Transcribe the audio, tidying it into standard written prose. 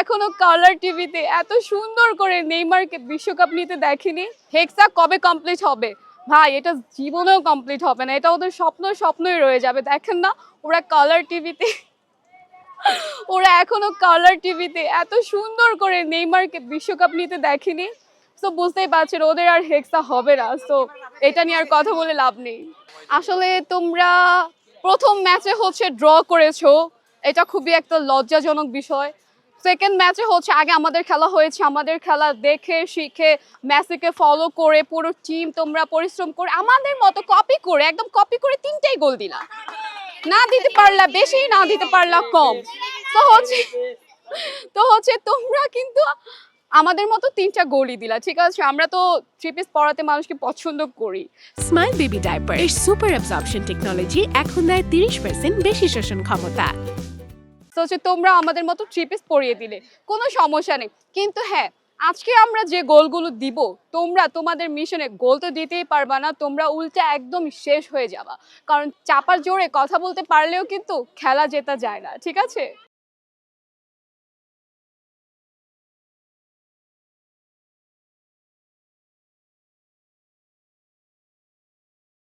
এখনো কালার টিভিতে এত সুন্দর করে নেইমারকে বিশ্বকাপ নিতে দেখিনি। হেক্সা কবে কমপ্লিট হবে ভাই? এটা জীবনেও কমপ্লিট হবে না, এটা ওদের স্বপ্নই রয়ে যাবে। দেখেন না ওরা কালার টিভিতে ওরা এখনো কালার টিভিতে এত সুন্দর করে নেইমারকে বিশ্বকাপ নিতে দেখেনি। তো বুঝতেই পারছেন ওদের আর হেক্সা হবে না। তো এটা নিয়ে আর কথা বলে লাভ নেই। আসলে তোমরা প্রথম ম্যাচে হচ্ছে ড্র করেছো, এটা খুবই একটা লজ্জাজনক বিষয়। সেকেন্ড ম্যাচে হচ্ছে আগে আমাদের খেলা হয়েছে, আমাদের খেলা দেখে শিখে মেসিকে ফলো করে পুরো টিম তোমরা পরিশ্রম করে আমাদের মতো কপি করে একদম কপি করে 3টাই গোল দিলা। না দিতে পারলা বেশি, না দিতে পারলা কম। তো হচ্ছে তোমরা কিন্তু আমাদের মতো 3টা গোলই দিলা, ঠিক আছে? আমরা তো 3 পিস পরাতে মানুষকে পছন্দ করি। স্মাইল বেবি ডাইপার এর সুপার অ্যাবজর্পশন টেকনোলজি এখন দেয় 30% বেশি শোষণ ক্ষমতা। তো হচ্ছে তোমরা আমাদের মতো 3 পিস পরিয়ে দিলে, কোনো সমস্যা নেই। কিন্তু হ্যাঁ, আজকে আমরা যে গোলগুলো দিব, তোমরা তোমাদের মিশনে গোল তো দিতেই পারবা না, তোমরা উল্টে একদম শেষ হয়ে যাবা। কারণ চাপার জোরে কথা বলতে পারলেও কিন্তু খেলা জেতা যায় না, ঠিক আছে?